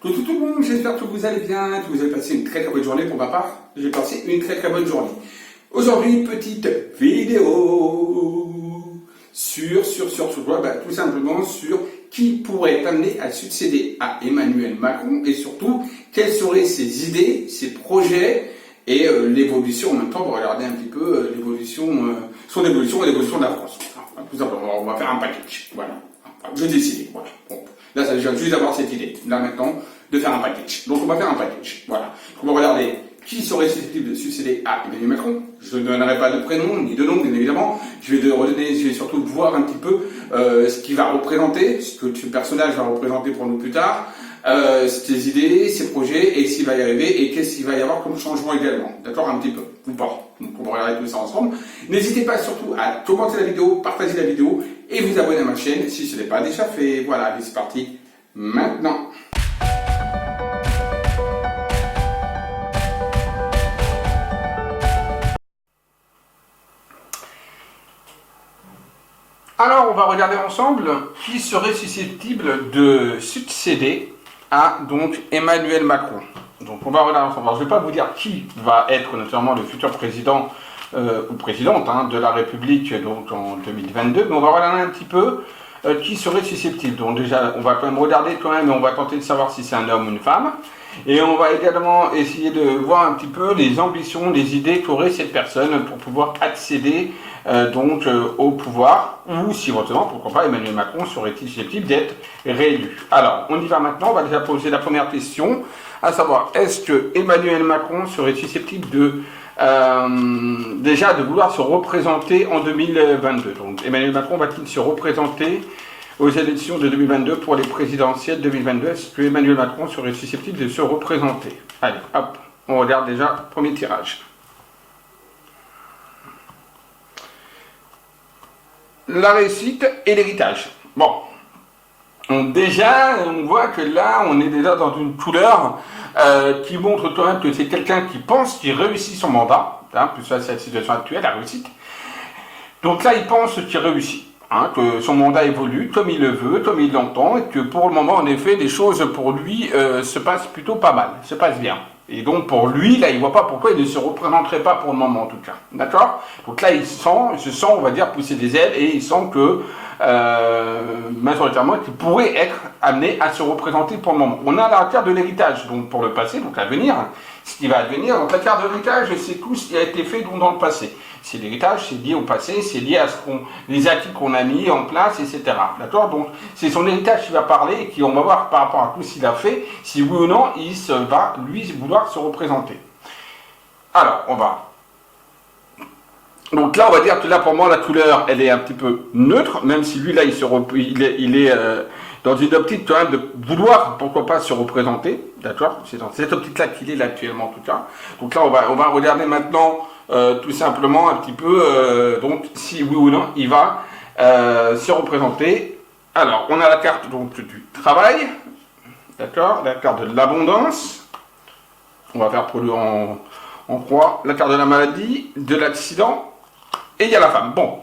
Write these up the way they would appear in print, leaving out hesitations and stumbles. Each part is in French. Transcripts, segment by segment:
Bonjour tout le monde, j'espère que vous allez bien, que vous avez passé une très bonne journée. Pour ma part, j'ai passé une très bonne journée. Aujourd'hui, petite vidéo sur quoi? Tout simplement sur qui pourrait être amené à succéder à Emmanuel Macron et surtout quelles seraient ses idées, ses projets et l'évolution. En même temps, on va regarder un petit peu son évolution et l'évolution de la France. Alors, tout simplement, on va faire un package. Voilà. Je décide. Voilà. Bon. Là, ça vient juste d'avoir cette idée. Là, maintenant, de faire un package. Donc, on va faire un package. Voilà. On va regarder qui serait susceptible de succéder à Emmanuel Macron. Je ne donnerai pas de prénom ni de nom, bien évidemment. Je vais surtout voir un petit peu ce qu'il va représenter, ce que ce personnage va représenter pour nous plus tard, ses idées, ses projets, et s'il va y arriver, et qu'est-ce qu'il va y avoir comme changement également. D'accord? Un petit peu. Ou pas. Donc, on va regarder tout ça ensemble. N'hésitez pas surtout à commenter la vidéo, partager la vidéo, et vous abonner à ma chaîne si ce n'est pas déjà fait. Voilà, allez, c'est parti. Maintenant. Alors, on va regarder ensemble qui serait susceptible de succéder à donc Emmanuel Macron. Donc, on va regarder ensemble. Alors, je ne vais pas vous dire qui va être naturellement le futur président ou présidente de la République donc en 2022, mais on va regarder un petit peu qui serait susceptible. Donc déjà, on va quand même regarder quand même, et on va tenter de savoir si c'est un homme ou une femme. Et on va également essayer de voir un petit peu les ambitions, les idées qu'aurait cette personne pour pouvoir accéder au pouvoir, ou si éventuellement, pourquoi pas, Emmanuel Macron serait-il susceptible d'être réélu. Alors, on y va maintenant, on va déjà poser la première question, à savoir, est-ce que Emmanuel Macron serait susceptible déjà de vouloir se représenter en 2022. Donc Emmanuel Macron va-t-il se représenter aux élections de 2022 pour les présidentielles 2022? Est-ce que Emmanuel Macron serait susceptible de se représenter? Allez, hop, on regarde déjà premier tirage. La réussite et l'héritage. Bon. Déjà, on voit que là, on est déjà dans une couleur qui montre quand même que c'est quelqu'un qui pense qu'il réussit son mandat, plus ça c'est la situation actuelle, la réussite. Donc là, il pense qu'il réussit, que son mandat évolue comme il le veut, comme il l'entend, et que pour le moment, en effet, les choses pour lui se passent plutôt pas mal, se passent bien. Et donc pour lui, là, il ne voit pas pourquoi il ne se représenterait pas pour le moment, en tout cas. D'accord? Donc là, il se sent, on va dire, pousser des ailes, et il sent que, majoritairement, qu'il pourrait être amené à se représenter pour le moment. On a la carte de l'héritage, donc pour le passé, donc l'avenir, ce qui va advenir. Donc la carte de l'héritage, c'est tout ce qui a été fait dans le passé. C'est l'héritage, c'est lié au passé, c'est lié à les acquis qu'on a mis en place, etc. D'accord? Donc c'est son héritage qui va parler, et qui, on va voir par rapport à tout ce qu'il a fait, si oui ou non, il va, lui, vouloir se représenter. Alors, on va. Donc là, on va dire que là, pour moi, la couleur, elle est un petit peu neutre, même si lui, là, il est dans une optique quand même de vouloir, pourquoi pas, se représenter. D'accord? C'est dans cette optique-là qu'il est là actuellement, en tout cas. Donc là, on va regarder maintenant tout simplement un petit peu, donc, si oui ou non, il va se représenter. Alors, on a la carte donc, du travail, d'accord? La carte de l'abondance. On va faire pour lui en croix. La carte de la maladie, de l'accident. Et il y a la femme. Bon.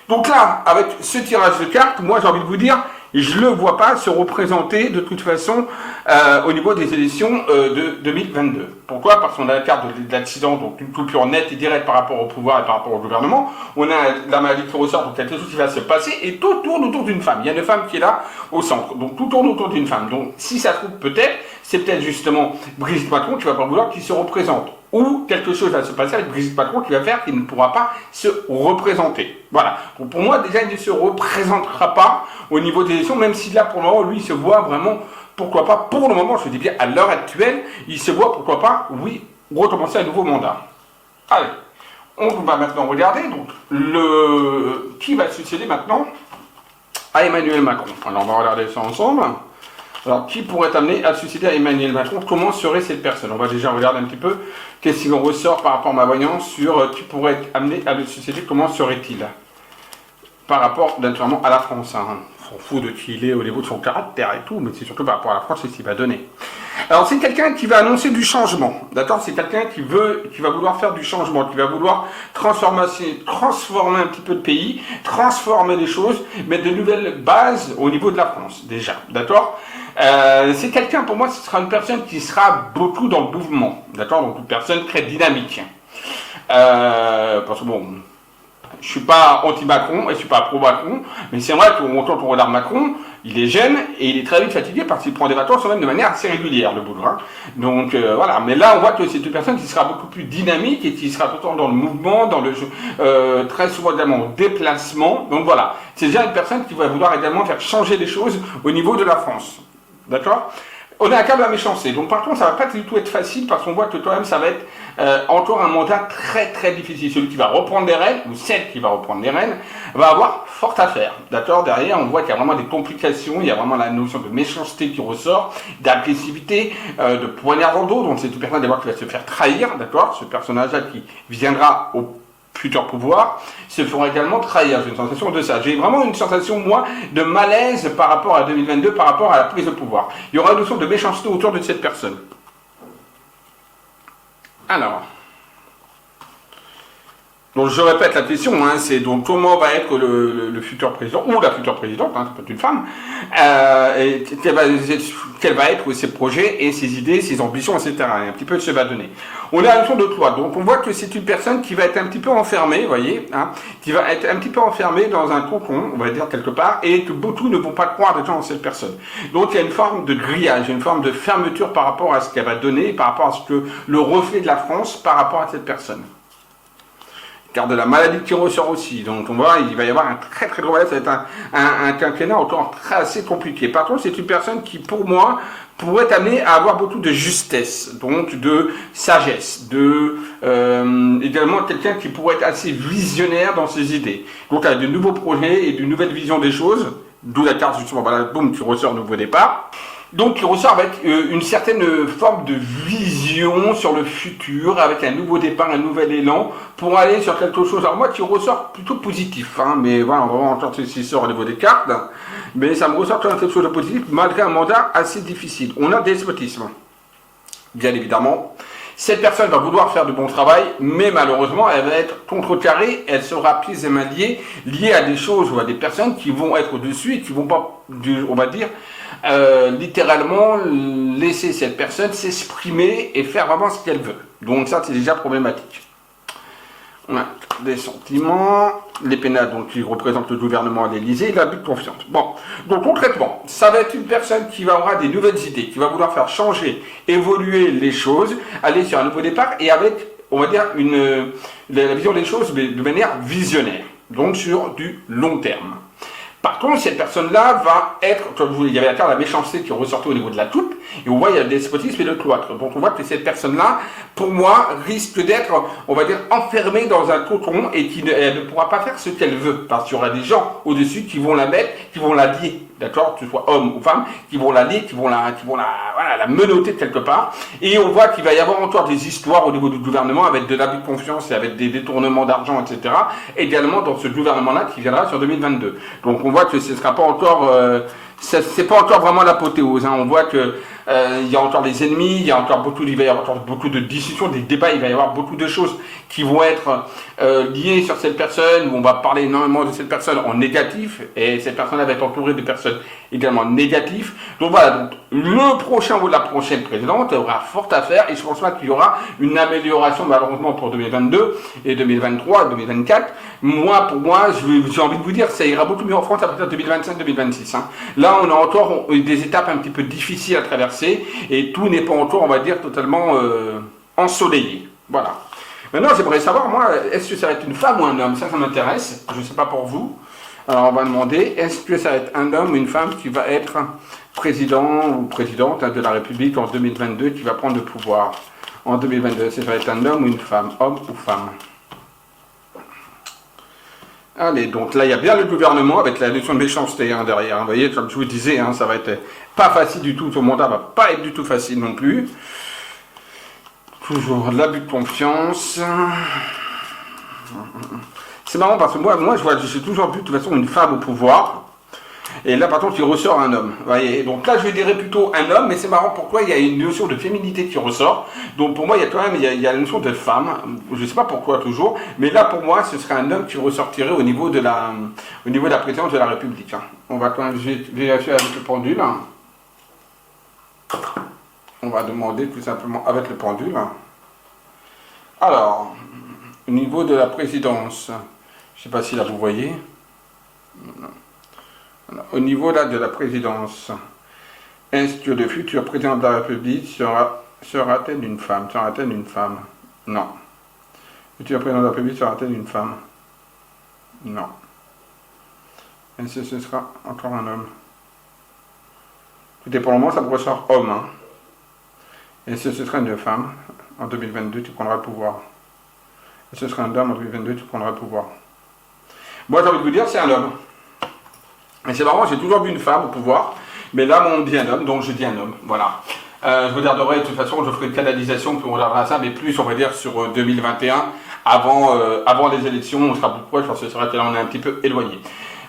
Donc là, avec ce tirage de cartes, moi j'ai envie de vous dire, je ne le vois pas se représenter de toute façon au niveau des élections de 2022. Pourquoi? Parce qu'on a la carte de l'accident, donc une coupure nette et directe par rapport au pouvoir et par rapport au gouvernement. On a la maladie qui ressort, donc quelque chose qui va se passer, et tout tourne autour d'une femme. Il y a une femme qui est là au centre, donc tout tourne autour d'une femme. Donc si ça se trouve peut-être, c'est peut-être justement Brigitte Macron qui va pas vouloir qu'il se représente. Ou quelque chose va se passer avec Brigitte Macron qui va faire qu'il ne pourra pas se représenter. Voilà. Donc pour moi, déjà, il ne se représentera pas au niveau des élections, même si là, pour le moment, lui, il se voit vraiment, pourquoi pas, pour le moment, je dis bien à l'heure actuelle, il se voit, pourquoi pas, oui, recommencer un nouveau mandat. Allez, on va maintenant regarder, donc, qui va succéder maintenant à Emmanuel Macron. Alors, on va regarder ça ensemble. Alors, qui pourrait être amené à succéder à Emmanuel Macron? Comment serait cette personne? On va déjà regarder un petit peu qu'est-ce qui en ressort par rapport à ma voyance sur qui pourrait être amené à le succéder. Comment serait-il par rapport naturellement à la France? On s'en fout de qui il est au niveau de son caractère et tout, mais c'est surtout par rapport à la France, c'est ce qu'il va donner. Alors, c'est quelqu'un qui va annoncer du changement, d'accord? C'est quelqu'un qui va vouloir faire du changement, qui va vouloir transformer un petit peu le pays, transformer les choses, mettre de nouvelles bases au niveau de la France, déjà, d'accord? C'est quelqu'un, pour moi, ce sera une personne qui sera beaucoup dans le mouvement, d'accord, donc une personne très dynamique. Parce que bon, je suis pas anti-Macron et je suis pas pro-Macron, mais c'est vrai quand on regarde Macron, il est jeune et il est très vite fatigué parce qu'il prend des vacances quand même de manière assez régulière, le boulot. Hein. Donc voilà, mais là on voit que c'est une personne qui sera beaucoup plus dynamique et qui sera tout le temps dans le mouvement, dans le jeu, très souvent également au déplacement. Donc voilà, c'est déjà une personne qui va vouloir également faire changer les choses au niveau de la France. D'accord ? On est à câble à méchanceté. Donc par contre, ça va pas du tout être facile parce qu'on voit que quand même ça va être encore un mandat très très difficile. Celui qui va reprendre les rênes, ou celle qui va reprendre les rênes, va avoir fort à faire. D'accord ? Derrière, on voit qu'il y a vraiment des complications, il y a vraiment la notion de méchanceté qui ressort, d'agressivité, de poignard dans le dos. Donc c'est une personne d'abord qui va se faire trahir, d'accord ? Ce personnage-là qui viendra au futur pouvoir, se feront également trahir. J'ai une sensation de ça. J'ai vraiment une sensation, moi, de malaise par rapport à 2022, par rapport à la prise de pouvoir. Il y aura une notion de méchanceté autour de cette personne. Alors, donc je répète la question, hein, c'est donc comment va être le futur président, ou la future présidente, hein, ça peut être une femme, et quel va être ses projets et ses idées, ses ambitions, etc. Et un petit peu ce que ça va donner. On a la notion de toi, donc on voit que c'est une personne qui va être un petit peu enfermée, vous voyez, hein, qui va être un petit peu enfermée dans un cocon, on va dire quelque part, et que beaucoup ne vont pas croire déjà en cette personne. Donc il y a une forme de grillage, une forme de fermeture par rapport à ce qu'elle va donner, par rapport à ce que le reflet de la France par rapport à cette personne. Car de la maladie qui ressort aussi. Donc on voit, il va y avoir un très très gros malaise, ça va être un quinquennat encore assez compliqué. Par contre, c'est une personne qui, pour moi, pourrait être amenée à avoir beaucoup de justesse, donc de sagesse, également quelqu'un qui pourrait être assez visionnaire dans ses idées. Donc avec de nouveaux projets et de nouvelles visions des choses, d'où la carte justement, voilà, boum, qui ressort nouveau départ. Donc il ressort avec une certaine forme de vision sur le futur, avec un nouveau départ, un nouvel élan, pour aller sur quelque chose. Alors moi qui ressort plutôt positif, hein, mais voilà, on va voir encore si sort au niveau des cartes, mais ça me ressort quand même quelque chose de positif, malgré un mandat assez difficile. On a despotisme, bien évidemment. Cette personne va vouloir faire de bon travail, mais malheureusement, elle va être contrecarrée, elle sera pieds et mains liée à des choses ou à des personnes qui vont être au-dessus et qui vont pas, on va dire, littéralement laisser cette personne s'exprimer et faire vraiment ce qu'elle veut. Donc ça, c'est déjà problématique. On a des sentiments, les pénales donc, qui représentent le gouvernement à l'Élysée, l'abus de confiance. Bon, donc concrètement, ça va être une personne qui va avoir des nouvelles idées, qui va vouloir faire changer, évoluer les choses, aller sur un nouveau départ et avec, on va dire, la vision des choses de manière visionnaire, donc sur du long terme. Par contre, cette personne-là va être, comme vous, il y avait la carte de la méchanceté qui ressortait au niveau de la coupe, et on voit il y a le despotisme et le cloître. Donc on voit que cette personne-là, pour moi, risque d'être, on va dire, enfermée dans un cocon et elle ne pourra pas faire ce qu'elle veut. Parce qu'il y aura des gens au-dessus qui vont la mettre, qui vont la lier, d'accord, que ce soit homme ou femme, qui vont la lier, qui vont la menotter de quelque part. Et on voit qu'il va y avoir encore des histoires au niveau du gouvernement avec de l'abus de confiance et avec des détournements d'argent, etc. Également dans ce gouvernement-là qui viendra sur 2022. Donc on voit que ce ne sera pas encore, c'est pas encore vraiment l'apothéose. Hein. On voit que il y a encore des ennemis, il va y avoir encore beaucoup de discussions, des débats, il va y avoir beaucoup de choses qui vont être liées sur cette personne, où on va parler énormément de cette personne en négatif, et cette personne va être entourée de personnes également négatives. Donc voilà, donc, le prochain ou la prochaine présidente aura fort à faire, et je pense pas qu'il y aura une amélioration malheureusement pour 2022 et 2023 et 2024. Pour moi, j'ai envie de vous dire, ça ira beaucoup mieux en France à partir de 2025-2026. Hein. Là, on a encore des étapes un petit peu difficiles à traverser, et tout n'est pas encore, on va dire, totalement ensoleillé. Voilà. Maintenant, j'aimerais savoir, moi, est-ce que ça va être une femme ou un homme? Ça m'intéresse. Je ne sais pas pour vous. Alors, on va demander, est-ce que ça va être un homme ou une femme qui va être président ou présidente de la République en 2022, qui va prendre le pouvoir en 2022? Est-ce que ça va être un homme ou une femme? Homme ou femme? Allez, donc là, il y a bien le gouvernement avec la notion de méchanceté hein, derrière. Vous voyez, comme je vous disais, hein, ça va être pas facile du tout. Ton mandat va pas être du tout facile non plus. Toujours l'abus de confiance. C'est marrant parce que moi j'ai toujours vu de toute façon une femme au pouvoir. Et là, par contre, il ressort un homme. Vous voyez, donc là, je dirais plutôt un homme, mais c'est marrant pourquoi il y a une notion de féminité qui ressort. Donc pour moi, il y a quand même il y a la notion de femme. Je ne sais pas pourquoi toujours, mais là, pour moi, ce serait un homme qui ressortirait au niveau de la présidence de la République. Hein. On va quand même vérifier avec le pendule. On va demander tout simplement avec le pendule. Alors, au niveau de la présidence, je ne sais pas si là vous voyez. Au niveau là de la présidence, est-ce que le futur président de la République sera-t-elle une femme? Sera-t-elle une femme? Non. Le futur président de la République sera-t-elle une femme? Non. Est-ce que ce sera encore un homme? Écoutez, pour le moment, ça me ressort homme. Hein. Est-ce que ce sera une femme? En 2022, tu prendras le pouvoir. Est-ce que ce sera un homme? En 2022, tu prendras le pouvoir. Moi, j'ai envie de vous dire, c'est un homme. Et c'est marrant, j'ai toujours vu une femme au pouvoir, mais là, on dit un homme, donc je dis un homme. Voilà. Je regarderai, de toute façon, je ferai une canalisation, puis on regardera ça, mais plus, on va dire, sur 2021, avant les élections, on sera plus proche, parce que c'est vrai que là, on est un petit peu éloigné.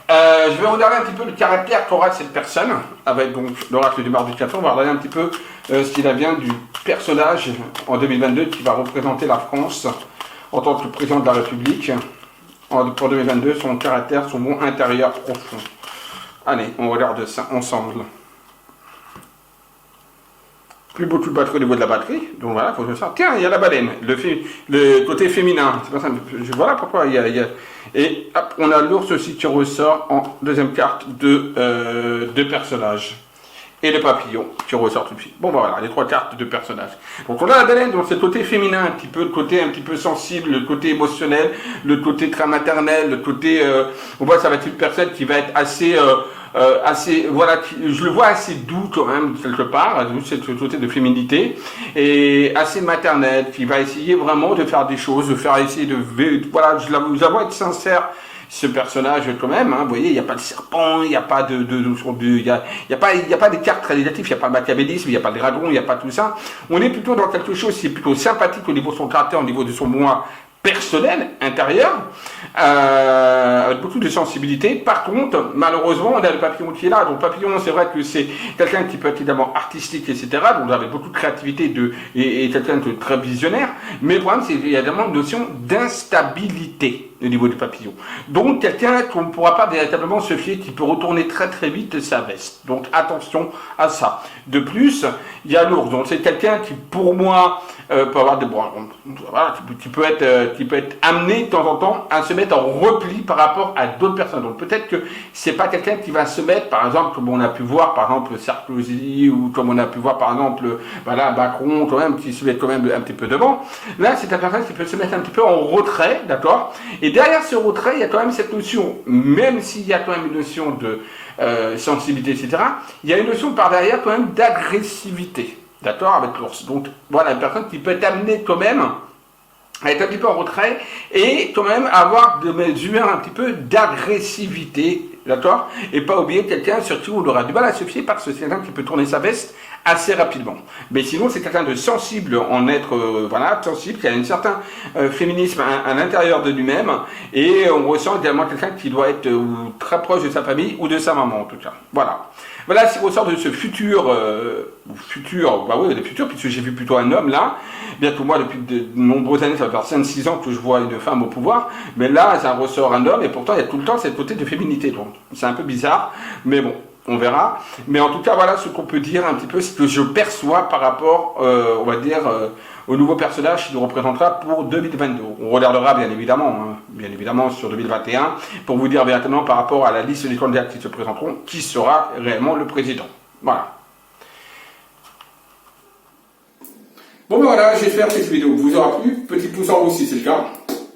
Je vais regarder un petit peu le caractère qu'aura cette personne, avec donc l'oracle du mardi 4, on va regarder un petit peu ce qu'il advient du personnage en 2022 qui va représenter la France en tant que président de la République. Pour 2022, son caractère, son bon intérieur profond. Allez, on regarde ça ensemble. Plus beaucoup de batterie au niveau de la batterie, donc voilà, il faut que je sorte. Tiens, il y a la baleine, le côté féminin. C'est pas ça, voilà pourquoi il y a. Et hop, on a l'ours aussi qui ressort en deuxième carte de personnages. Et le papillon qui ressort tout de suite. Bon, voilà, les trois cartes de personnages. Donc on a la baleine, donc c'est le côté féminin, un petit peu, le côté un petit peu sensible, le côté émotionnel, le côté très maternel, le côté, on voit ça va être une personne qui va être assez, voilà, je le vois assez doux quand même quelque part, c'est ce côté de féminité et assez maternel, qui va essayer vraiment de faire des choses, de faire essayer de, voilà, je la vois être sincère. Ce personnage quand même, hein, vous voyez, il n'y a pas de serpent, il n'y a pas il y a pas des cartes très négatives, il n'y a pas le machiavélisme, il n'y a pas le dragon, il n'y a pas tout ça. On est plutôt dans quelque chose qui est plutôt sympathique au niveau de son caractère, au niveau de son moi personnel, intérieur, avec beaucoup de sensibilité. Par contre, malheureusement, on a le papillon qui est là. Donc papillon, c'est vrai que c'est quelqu'un qui peut être évidemment artistique, etc. Donc avec beaucoup de créativité et quelqu'un de très visionnaire. Mais le problème, c'est qu'il y a également une notion d'instabilité au niveau du papillon. Donc quelqu'un qu'on ne pourra pas véritablement se fier, qui peut retourner très très vite sa veste. Donc attention à ça. De plus, il y a l'ours. Donc c'est quelqu'un qui, pour moi, peut avoir des voilà, qui peut être amené de temps en temps à se mettre en repli par rapport à d'autres personnes. Donc peut-être que c'est pas quelqu'un qui va se mettre, par exemple, comme on a pu voir, par exemple, Sarkozy, ou comme on a pu voir, par exemple, voilà, Macron, quand même, qui se met quand même un petit peu devant. Là, c'est une personne qui peut se mettre un petit peu en retrait, d'accord? Et derrière ce retrait, il y a quand même cette notion, même s'il y a quand même une notion de sensibilité, etc., il y a une notion par derrière quand même d'agressivité. D'accord, avec l'ours. Donc voilà, une personne qui peut être amenée quand même à être un petit peu en retrait et quand même avoir des mesures un petit peu d'agressivité, d'accord, et pas oublier quelqu'un sur qui on aura du mal à se fier parce que c'est quelqu'un qui peut tourner sa veste assez rapidement. Mais sinon, c'est quelqu'un de sensible en être, voilà, sensible, qui a un certain féminisme à l'intérieur de lui-même et on ressent également quelqu'un qui doit être très proche de sa famille ou de sa maman en tout cas. Voilà. Voilà ce qui ressort de ce futur, bah oui, le futur, puisque j'ai vu plutôt un homme là, bien que moi depuis de nombreuses années, ça va faire 5-6 ans que je vois une femme au pouvoir, mais là ça ressort un homme et pourtant il y a tout le temps cette côté de féminité, donc c'est un peu bizarre, mais bon, on verra. Mais en tout cas, voilà ce qu'on peut dire un petit peu, ce que je perçois par rapport, on va dire, au nouveau personnage qui nous représentera pour 2022. On regardera bien évidemment sur 2021, pour vous dire véritablement par rapport à la liste des candidats qui se présenteront, qui sera réellement le président. Voilà. Bon ben voilà, j'espère que cette vidéo vous aura plu. Petit pouce en haut si c'est le cas.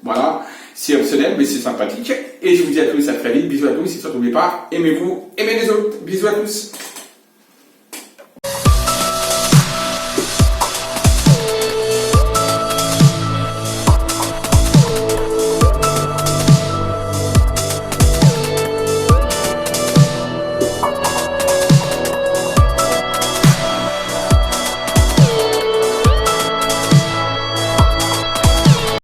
Voilà, c'est optionnel mais c'est sympathique. Et je vous dis à tous à très vite. Bisous à tous et surtout n'oubliez pas, aimez-vous, aimez les autres. Bisous à tous.